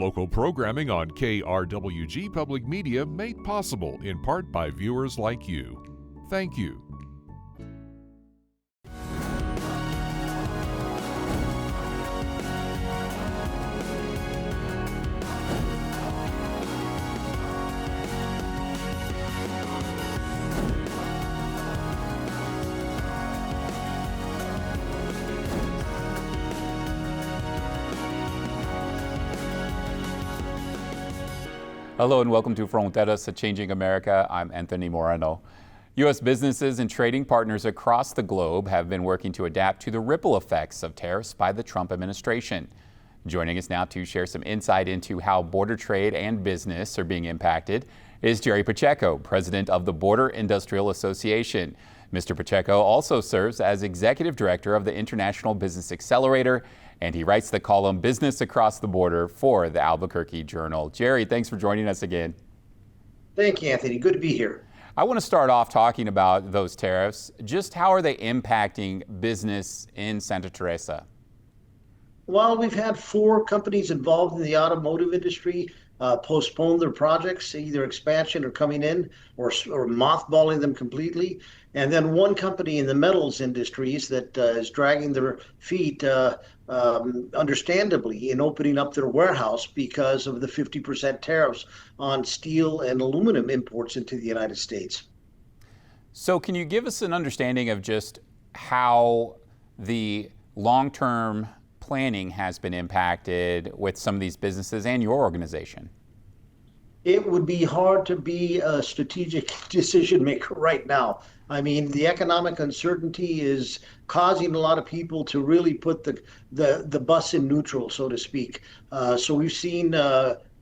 Local programming on KRWG Public Media made possible in part by viewers like you. Thank you. Hello and welcome to Fronteras, a Changing America. I'm Anthony Moreno. U.S. businesses and trading partners across the globe have been working to adapt to the ripple effects of tariffs by the Trump administration. Joining us now to share some insight into how border trade and business are being impacted is Jerry Pacheco, president of the Border Industrial Association. Mr. Pacheco also serves as executive director of the International Business Accelerator, and he writes the column Business Across the Border for the Albuquerque Journal. Jerry, thanks for joining us again. Thank you, Anthony. Good to be here. I want to start off talking about those tariffs. Just how are they impacting business in Santa Teresa? Well, we've had 4 companies involved in the automotive industry postpone their projects, either expansion or coming in, or mothballing them completely. And then 1 company in the metals industries that is dragging their feet, understandably, in opening up their warehouse because of the 50% tariffs on steel and aluminum imports into the United States. So can you give us an understanding of just how the long-term planning has been impacted with some of these businesses and your organization? It would be hard to be a strategic decision maker right now. I mean, the economic uncertainty is causing a lot of people to really put the bus in neutral, so to speak. So we've seen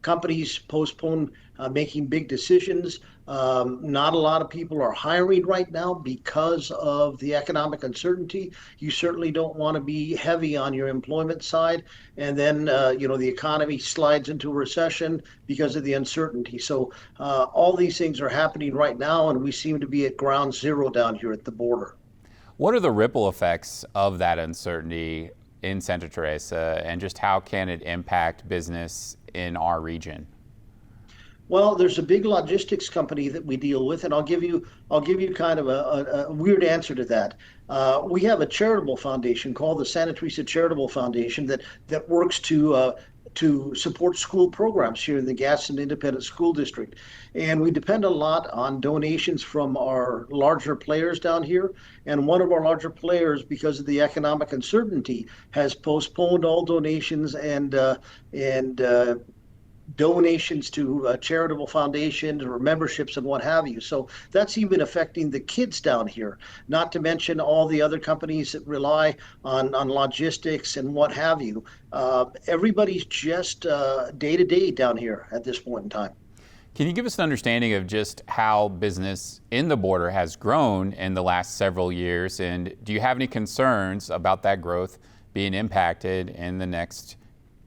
companies postpone making big decisions. Not a lot of people are hiring right now because of the economic uncertainty. You certainly don't want to be heavy on your employment side. And then, the economy slides into a recession because of the uncertainty. So all these things are happening right now, and we seem to be at ground zero down here at the border. What are the ripple effects of that uncertainty in Santa Teresa, and just how can it impact business in our region? Well, there's a big logistics company that we deal with, and I'll give you kind of a weird answer to that. We have a charitable foundation called the Santa Teresa Charitable Foundation that works to support school programs here in the Gadsden Independent School District. And we depend a lot on donations from our larger players down here. And one of our larger players, because of the economic uncertainty, has postponed all donations and donations to charitable foundations or memberships and what have you. So that's even affecting the kids down here, not to mention all the other companies that rely on logistics and what have you. Everybody's just day to day down here at this point in time. Can you give us an understanding of just how business in the border has grown in the last several years? And do you have any concerns about that growth being impacted in the next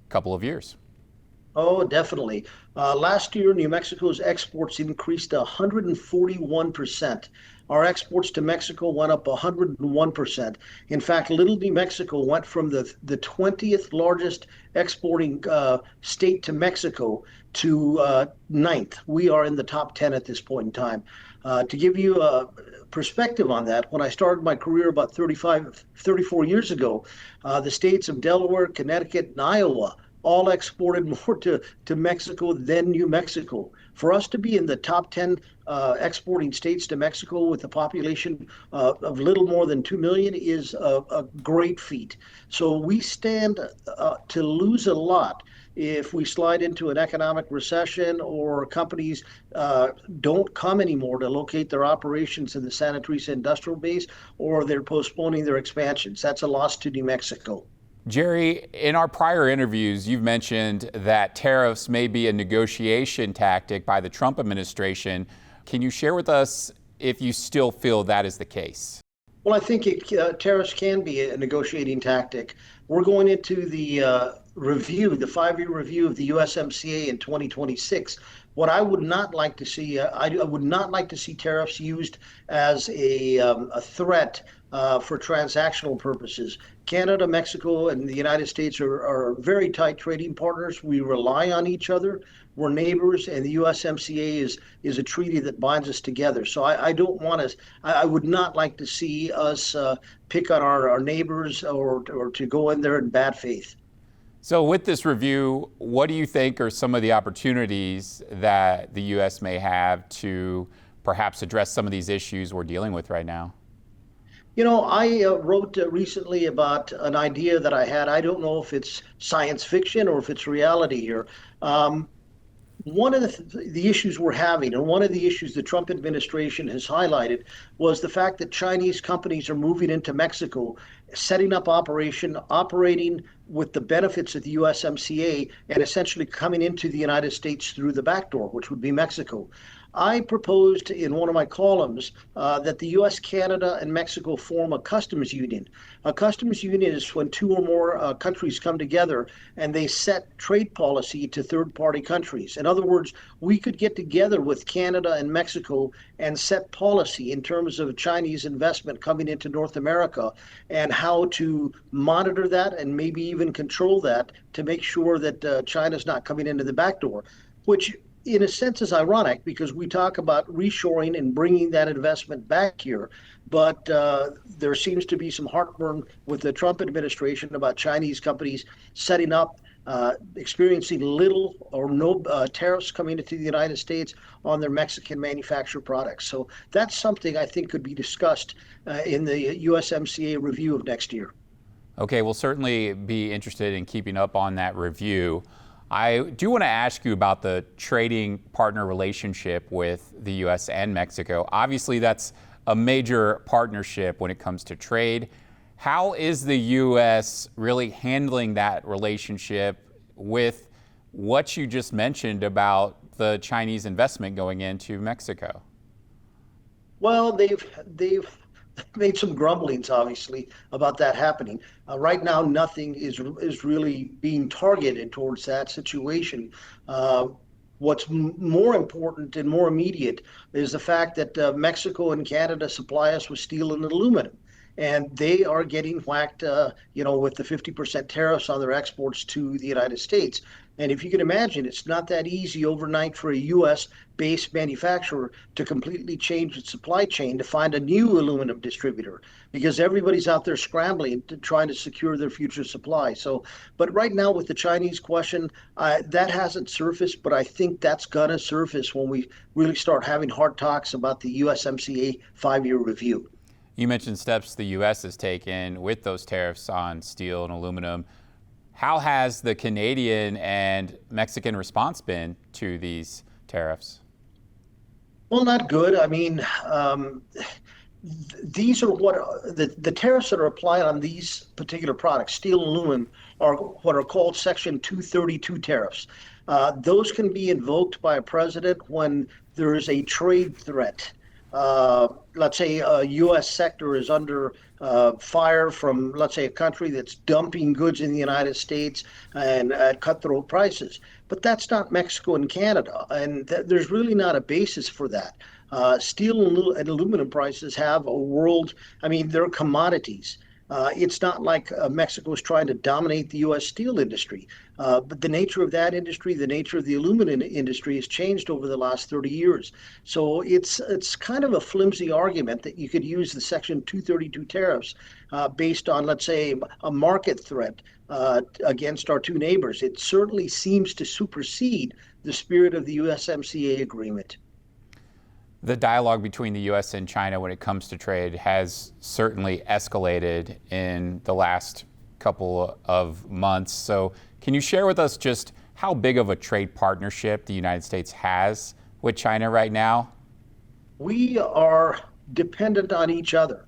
couple of years? Oh, definitely. Last year, New Mexico's exports increased 141%. Our exports to Mexico went up 101%. In fact, Little New Mexico went from the 20th largest exporting state to Mexico to 9th. We are in the top 10 at this point in time. To give you a perspective on that, when I started my career about 34 years ago, the states of Delaware, Connecticut, and Iowa all exported more to Mexico than New Mexico. For us to be in the top 10 exporting states to Mexico with a population of little more than 2 million is a great feat. So we stand to lose a lot if we slide into an economic recession or companies don't come anymore to locate their operations in the Santa Teresa industrial base, or they're postponing their expansions. That's a loss to New Mexico. Jerry, in our prior interviews, you've mentioned that tariffs may be a negotiation tactic by the Trump administration. Can you share with us if you still feel that is the case? Well, I think tariffs can be a negotiating tactic. We're going into the review, the 5-year review of the USMCA in 2026. What I would not like to see, I would not like to see tariffs used as a threat for transactional purposes. Canada, Mexico, and the United States are very tight trading partners. We rely on each other. We're neighbors, and the USMCA is a treaty that binds us together. So I don't want to. I would not like to see us pick on our neighbors or to go in there in bad faith. So with this review, what do you think are some of the opportunities that the U.S. may have to perhaps address some of these issues we're dealing with right now? You know, I wrote recently about an idea that I had. I don't know if it's science fiction or if it's reality here. One of the issues we're having, and one of the issues the Trump administration has highlighted, was the fact that Chinese companies are moving into Mexico, setting up operating with the benefits of the USMCA, and essentially coming into the United States through the back door, which would be Mexico. I proposed in one of my columns that the U.S., Canada, and Mexico form a customs union. A customs union is when two or more countries come together and they set trade policy to third-party countries. In other words, we could get together with Canada and Mexico and set policy in terms of Chinese investment coming into North America and how to monitor that and maybe even control that to make sure that China's not coming into the back door, which in a sense is ironic because we talk about reshoring and bringing that investment back here. But there seems to be some heartburn with the Trump administration about Chinese companies setting up, experiencing little or no tariffs coming into the United States on their Mexican manufactured products. So that's something I think could be discussed in the USMCA review of next year. Okay, we'll certainly be interested in keeping up on that review. I do want to ask you about the trading partner relationship with the U.S. and Mexico. Obviously, that's a major partnership when it comes to trade. How is the U.S. really handling that relationship with what you just mentioned about the Chinese investment going into Mexico? Well, they've made some grumblings, obviously, about that happening. Right now, nothing is really being targeted towards that situation. What's more important and more immediate is the fact that Mexico and Canada supply us with steel and aluminum. And they are getting whacked, with the 50% tariffs on their exports to the United States. And if you can imagine, it's not that easy overnight for a U.S.-based manufacturer to completely change its supply chain to find a new aluminum distributor because everybody's out there scrambling to trying to secure their future supply. So, but right now with the Chinese question, that hasn't surfaced, but I think that's gonna surface when we really start having hard talks about the USMCA 5-year review. You mentioned steps the U.S. has taken with those tariffs on steel and aluminum. How has the Canadian and Mexican response been to these tariffs? Well, not good. I mean, these are what the tariffs that are applied on these particular products, steel and aluminum, are what are called Section 232 tariffs. Those can be invoked by a president when there is a trade threat. Let's say a U.S. sector is under fire from, let's say, a country that's dumping goods in the United States and at cutthroat prices. But that's not Mexico and Canada, and there's really not a basis for that. Steel and aluminum prices have a world, I mean, they're commodities. It's not like Mexico is trying to dominate the U.S. steel industry, but the nature of that industry, the nature of the aluminum industry has changed over the last 30 years. So it's kind of a flimsy argument that you could use the Section 232 tariffs based on, let's say, a market threat against our two neighbors. It certainly seems to supersede the spirit of the USMCA agreement. The dialogue between the U.S. and China when it comes to trade has certainly escalated in the last couple of months. So can you share with us just how big of a trade partnership the United States has with China right now? We are dependent on each other.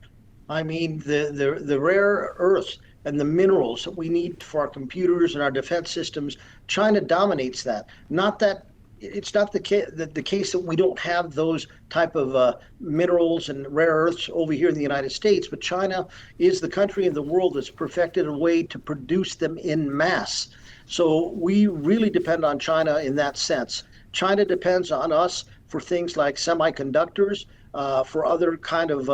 I mean, the rare earths and the minerals that we need for our computers and our defense systems, China dominates that. Not that it's not the case that we don't have those type of minerals and rare earths over here in the United States, but China is the country in the world that's perfected a way to produce them in mass. So we really depend on China in that sense. China depends on us for things like semiconductors, for other kind of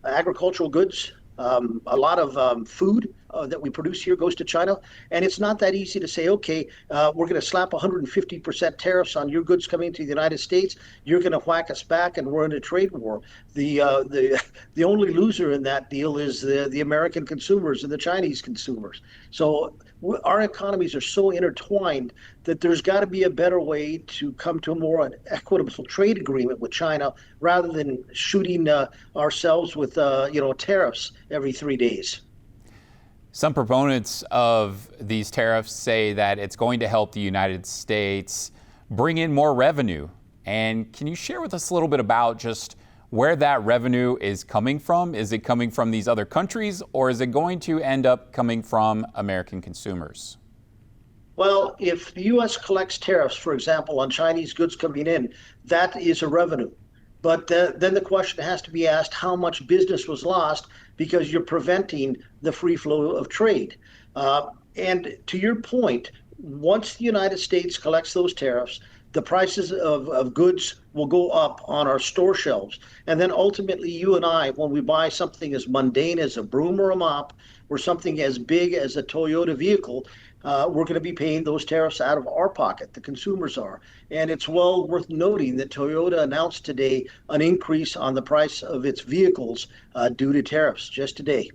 agricultural goods. A lot of food that we produce here goes to China. And it's not that easy to say, okay, we're going to slap 150% tariffs on your goods coming to the United States. You're going to whack us back and we're in a trade war. The only loser in that deal is the American consumers and the Chinese consumers. So our economies are so intertwined that there's got to be a better way to come to a more equitable trade agreement with China rather than shooting ourselves with tariffs every 3 days. Some proponents of these tariffs say that it's going to help the United States bring in more revenue. And can you share with us a little bit about just where that revenue is coming from? Is it coming from these other countries, or is it going to end up coming from American consumers? Well, if the U.S. collects tariffs, for example, on Chinese goods coming in, that is a revenue. But then the question has to be asked, how much business was lost because you're preventing the free flow of trade? And to your point, once the United States collects those tariffs, the prices of goods will go up on our store shelves. And then ultimately, you and I, when we buy something as mundane as a broom or a mop, or something as big as a Toyota vehicle, we're going to be paying those tariffs out of our pocket. The consumers are. And it's well worth noting that Toyota announced today an increase on the price of its vehicles due to tariffs just today.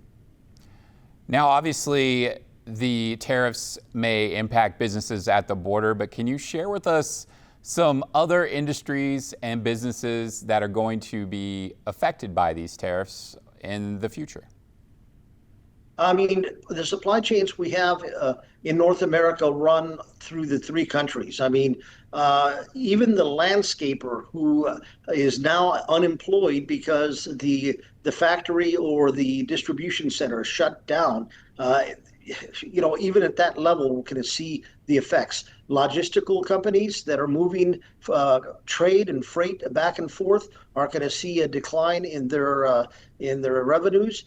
Now, obviously, the tariffs may impact businesses at the border, but can you share with us some other industries and businesses that are going to be affected by these tariffs in the future? I mean, the supply chains we have in North America run through the three countries. I mean, even the landscaper who is now unemployed because the factory or the distribution center shut down, even at that level, we're going to see the effects. Logistical companies that are moving trade and freight back and forth are going to see a decline in their revenues.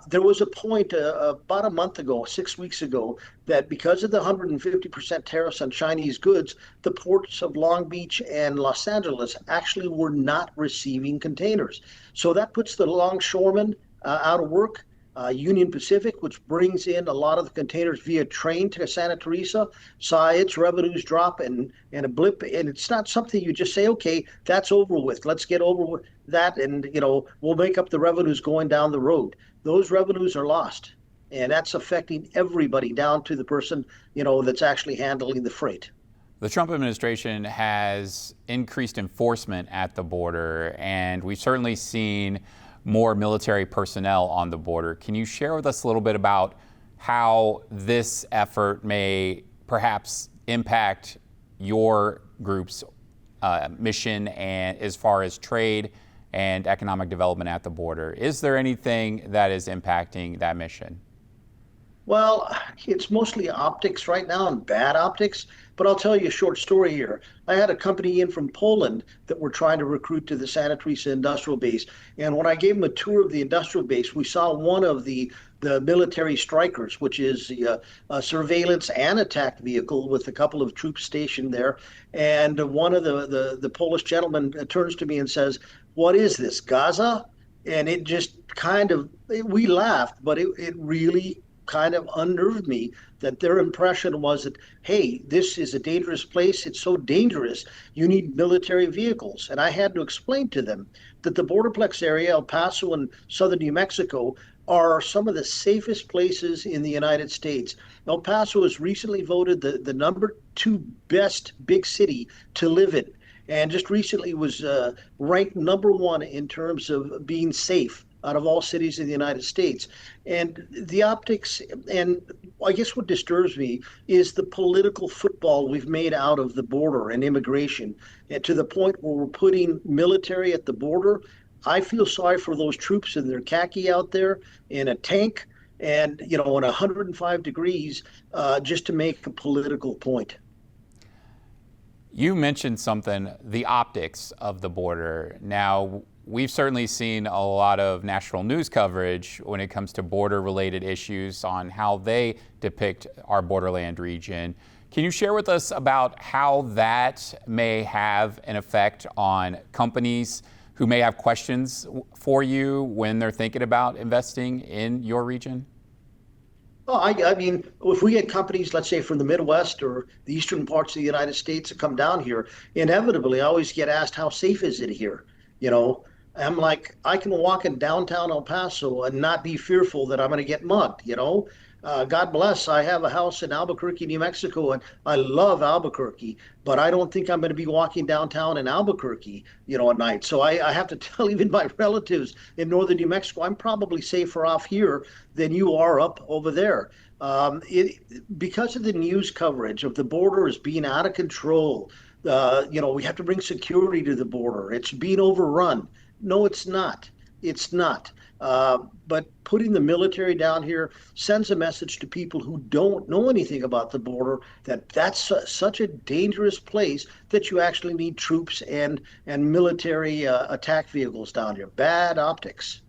There was a point about a month ago, 6 weeks ago, that because of the 150% tariffs on Chinese goods, the ports of Long Beach and Los Angeles actually were not receiving containers. So that puts the longshoremen out of work. Union Pacific, which brings in a lot of the containers via train to Santa Teresa, saw its revenues drop and a blip. And it's not something you just say, okay, that's over with. Let's get over with that. And, we'll make up the revenues going down the road. Those revenues are lost. And that's affecting everybody down to the person, that's actually handling the freight. The Trump administration has increased enforcement at the border, and we've certainly seen more military personnel on the border. Can you share with us a little bit about how this effort may perhaps impact your group's mission and as far as trade and economic development at the border? Is there anything that is impacting that mission? Well, it's mostly optics right now and bad optics, but I'll tell you a short story here. I had a company in from Poland that were trying to recruit to the Santa Teresa industrial base. And when I gave them a tour of the industrial base, we saw one of the military strikers, which is a surveillance and attack vehicle with a couple of troops stationed there. And one of the Polish gentlemen turns to me and says, "What is this, Gaza?" And it just we laughed, but it really kind of unnerved me that their impression was that, hey, this is a dangerous place. It's so dangerous. You need military vehicles. And I had to explain to them that the Borderplex area, El Paso and southern New Mexico, are some of the safest places in the United States. El Paso was recently voted the number 2 best big city to live in, and just recently was ranked number 1 in terms of being safe out of all cities in the United States. And the optics, and I guess what disturbs me is the political football we've made out of the border and immigration, and to the point where we're putting military at the border. I feel sorry for those troops in their khaki out there in a tank and, in 105 degrees just to make a political point. You mentioned something, the optics of the border. Now, we've certainly seen a lot of national news coverage when it comes to border-related issues on how they depict our borderland region. Can you share with us about how that may have an effect on companies who may have questions for you when they're thinking about investing in your region? Oh, I mean, if we get companies, let's say from the Midwest or the eastern parts of the United States that come down here, inevitably I always get asked, how safe is it here? You know, I'm like, I can walk in downtown El Paso and not be fearful that I'm going to get mugged, you know? God bless, I have a house in Albuquerque, New Mexico, and I love Albuquerque, but I don't think I'm going to be walking downtown in Albuquerque, you know, at night. So I have to tell even my relatives in northern New Mexico, I'm probably safer off here than you are up over there. Because of the news coverage of the border as being out of control, you know, we have to bring security to the border. It's being overrun. No, it's not. It's not. But putting the military down here sends a message to people who don't know anything about the border that that's such a dangerous place that you actually need troops and military attack vehicles down here. Bad optics.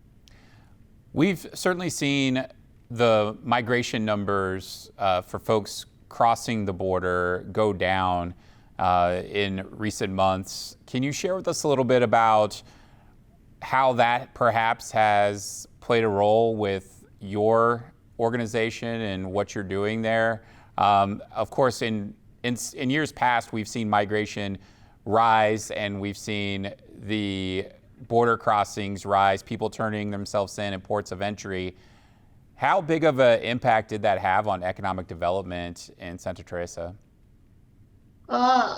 We've certainly seen the migration numbers for folks crossing the border go down in recent months. Can you share with us a little bit about how that perhaps has played a role with your organization and what you're doing there? Of course, in years past, we've seen migration rise and we've seen the border crossings rise, people turning themselves in at ports of entry. How big of an impact did that have on economic development in Santa Teresa?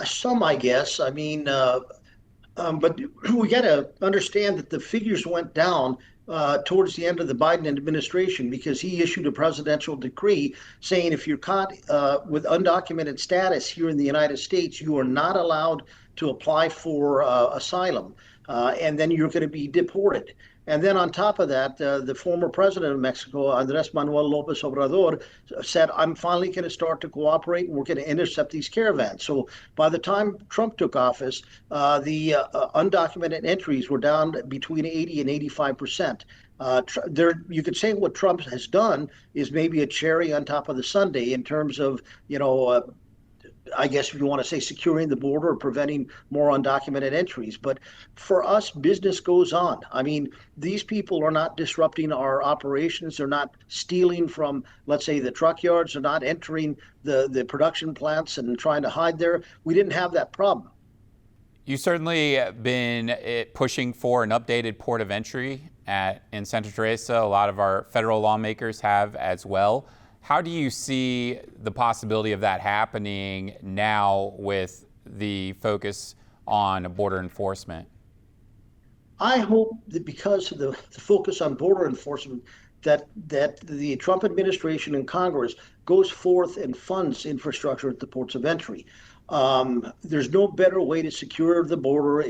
Some, I guess. I mean, but we got to understand that the figures went down towards the end of the Biden administration because he issued a presidential decree saying if you're caught with undocumented status here in the United States, you are not allowed to apply for asylum, and then you're going to be deported. And then on top of that, the former president of Mexico, Andrés Manuel López Obrador, said, I'm finally going to start to cooperate and we're going to intercept these caravans. So by the time Trump took office, the undocumented entries were down between 80 and 85%. You could say what Trump has done is maybe a cherry on top of the sundae in terms of, you know, I guess if you want to say securing the border or preventing more undocumented entries. But for us, business goes on. I mean, these people are not disrupting our operations. They're not stealing from, let's say, the truck yards. They're not entering the production plants and trying to hide there. We didn't have that problem. You certainly been pushing for an updated port of entry in Santa Teresa. A lot of our federal lawmakers have as well. How do you see the possibility of that happening now with the focus on border enforcement? I hope that because of the focus on border enforcement, that the Trump administration and Congress goes forth and funds infrastructure at the ports of entry. There's no better way to secure the border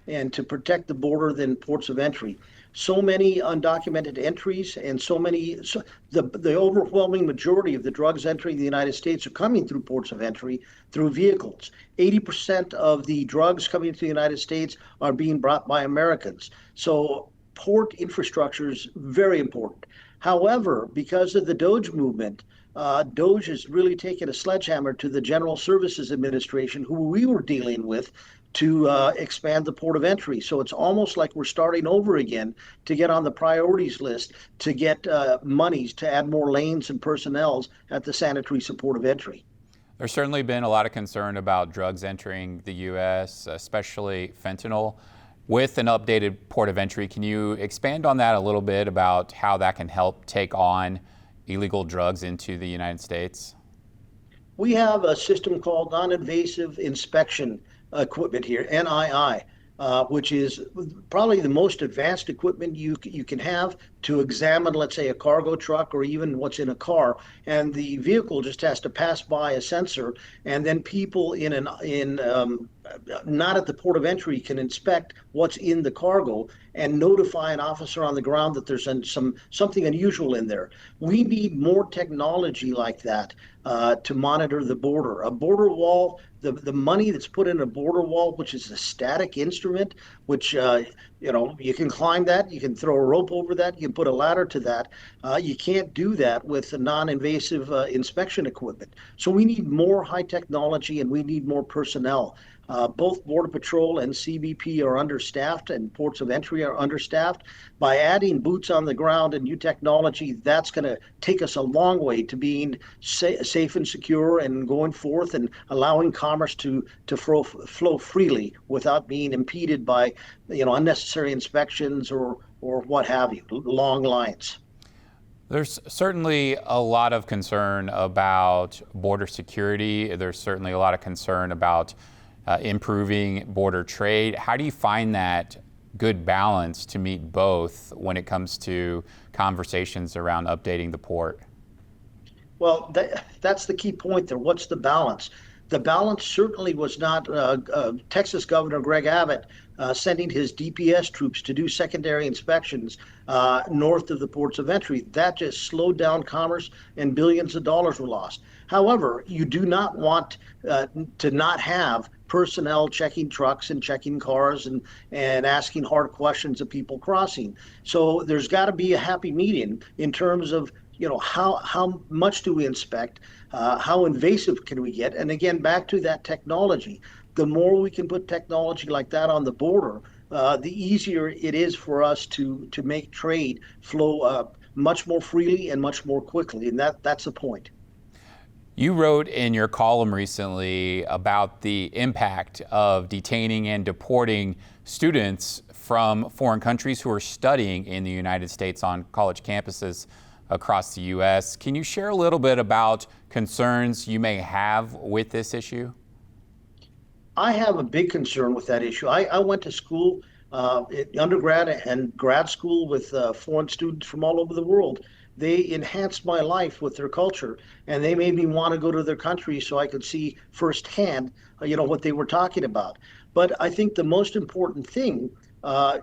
and to protect the border than ports of entry. So many undocumented entries and the overwhelming majority of the drugs entering the United States are coming through ports of entry through vehicles. 80% of the drugs coming to the United States are being brought by Americans. So port infrastructure is very important. However, because of the DOGE movement, DOGE has really taken a sledgehammer to the General Services Administration, who we were dealing with, to expand the port of entry. So it's almost like we're starting over again to get on the priorities list to get monies to add more lanes and personnel at the Santa Teresa port of entry. There's certainly been a lot of concern about drugs entering the U.S., especially fentanyl. With an updated port of entry, can you expand on that a little bit about how that can help take on illegal drugs into the United States? We have a system called non-invasive inspection equipment here, NII, which is probably the most advanced equipment you can have to examine, let's say, a cargo truck or even what's in a car. And the vehicle just has to pass by a sensor, and then people not at the port of entry can inspect what's in the cargo and notify an officer on the ground that there's something unusual in there. We need more technology like that to monitor the border. A border wall, the money that's put in a border wall, which is a static instrument, which You can climb that, you can throw a rope over that, you can put a ladder to that. You can't do that with non-invasive inspection equipment. So we need more high technology and we need more personnel. Both Border Patrol and CBP are understaffed and ports of entry are understaffed. By adding boots on the ground and new technology, that's going to take us a long way to being safe and secure and going forth and allowing commerce to flow freely without being impeded by unnecessary inspections or what have you, long lines. There's certainly a lot of concern about border security. There's certainly a lot of concern about improving border trade. How do you find that good balance to meet both when it comes to conversations around updating the port? Well, that's the key point there. What's the balance? The balance certainly was not Texas Governor Greg Abbott sending his DPS troops to do secondary inspections north of the ports of entry. That just slowed down commerce and billions of dollars were lost. However, you do not want to not have personnel checking trucks and checking cars and asking hard questions of people crossing. So there's got to be a happy medium in terms of how much do we inspect, how invasive can we get, and again back to that technology. The more we can put technology like that on the border, the easier it is for us to make trade flow much more freely and much more quickly, and that's the point. You wrote in your column recently about the impact of detaining and deporting students from foreign countries who are studying in the United States on college campuses across the U.S. Can you share a little bit about concerns you may have with this issue? I have a big concern with that issue. I went to school, undergrad and grad school with foreign students from all over the world. They enhanced my life with their culture, and they made me want to go to their country so I could see firsthand, what they were talking about. But I think the most important thing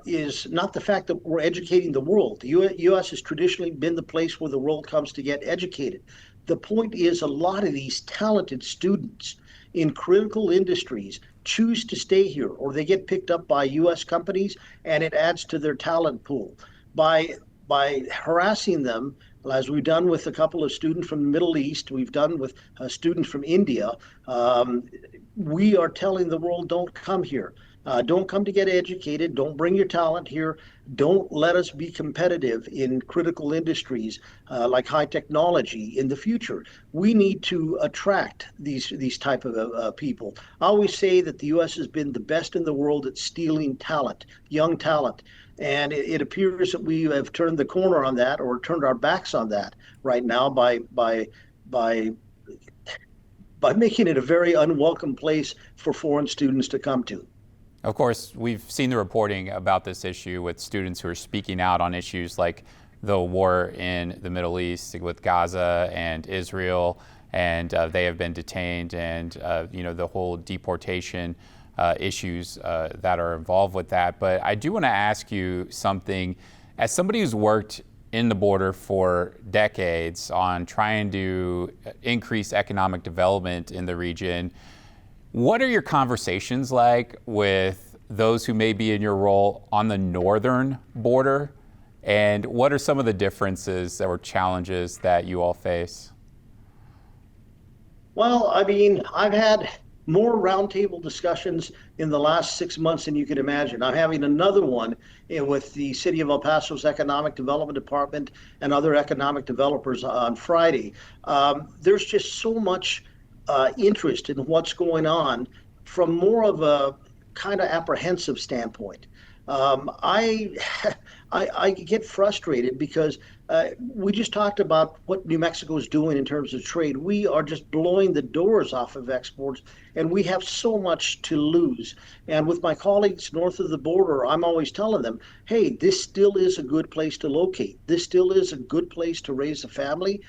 is not the fact that we're educating the world. The U.S. has traditionally been the place where the world comes to get educated. The point is a lot of these talented students in critical industries choose to stay here, or they get picked up by U.S. companies, and it adds to their talent pool. By harassing them, as we've done with a couple of students from the Middle East, we've done with students from India, we are telling the world, don't come here. Don't come to get educated. Don't bring your talent here. Don't let us be competitive in critical industries like high technology in the future. We need to attract these type of people. I always say that the U.S. has been the best in the world at stealing talent, young talent. And it appears that we have turned the corner on that, or turned our backs on that right now by making it a very unwelcome place for foreign students to come to. Of course, we've seen the reporting about this issue with students who are speaking out on issues like the war in the Middle East with Gaza and Israel, and they have been detained, and the whole deportation issues that are involved with that. But I do want to ask you something. As somebody who's worked in the border for decades on trying to increase economic development in the region, what are your conversations like with those who may be in your role on the northern border? And what are some of the differences or challenges that you all face? Well, I mean, I've had more roundtable discussions in the last 6 months than you could imagine. I'm having another one with the City of El Paso's Economic Development Department and other economic developers on Friday. There's just so much interest in what's going on from more of a kind of apprehensive standpoint. I get frustrated because we just talked about what New Mexico is doing in terms of trade. We are just blowing the doors off of exports, and we have so much to lose. And with my colleagues north of the border, I'm always telling them, hey, this still is a good place to locate. This still is a good place to raise a family.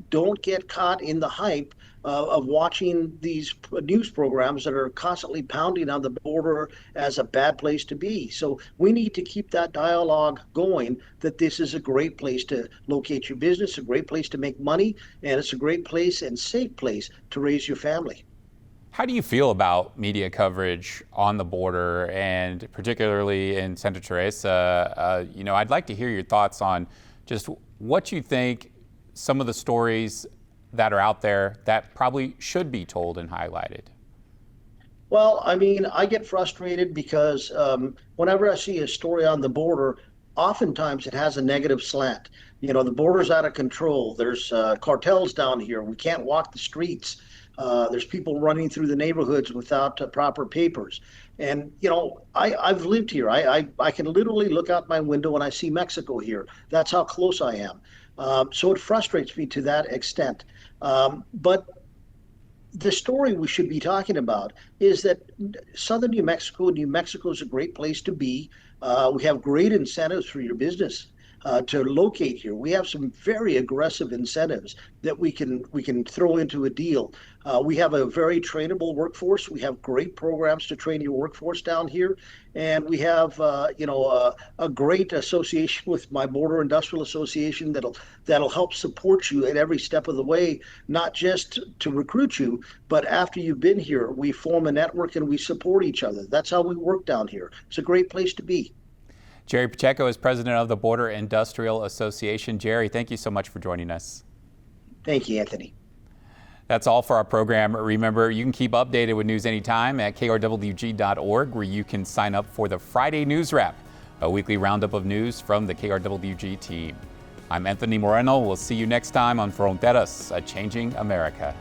Don't get caught in the hype of watching these news programs that are constantly pounding on the border as a bad place to be. So we need to keep that dialogue going, that this is a great place to locate your business, a great place to make money, and it's a great place and safe place to raise your family. How do you feel about media coverage on the border, and particularly in Santa Teresa? I'd like to hear your thoughts on just what you think some of the stories that are out there that probably should be told and highlighted. Well, I mean, I get frustrated because whenever I see a story on the border, oftentimes it has a negative slant. The border's out of control. There's cartels down here. We can't walk the streets. There's people running through the neighborhoods without proper papers. And, I've lived here. I can literally look out my window and I see Mexico here. That's how close I am. So it frustrates me to that extent. But the story we should be talking about is that southern New Mexico is a great place to be. We have great incentives for your business to locate here. We have some very aggressive incentives that we can throw into a deal. We have a very trainable workforce. We have great programs to train your workforce down here, and we have a great association with my Border Industrial Association that'll help support you at every step of the way, not just to recruit you, but after you've been here, we form a network and we support each other. That's how we work down here. It's a great place to be. Jerry Pacheco is president of the Border Industrial Association. Jerry, thank you so much for joining us. Thank you, Anthony. That's all for our program. Remember, you can keep updated with news anytime at krwg.org, where you can sign up for the Friday News Wrap, a weekly roundup of news from the KRWG team. I'm Anthony Moreno. We'll see you next time on Fronteras, a Changing America.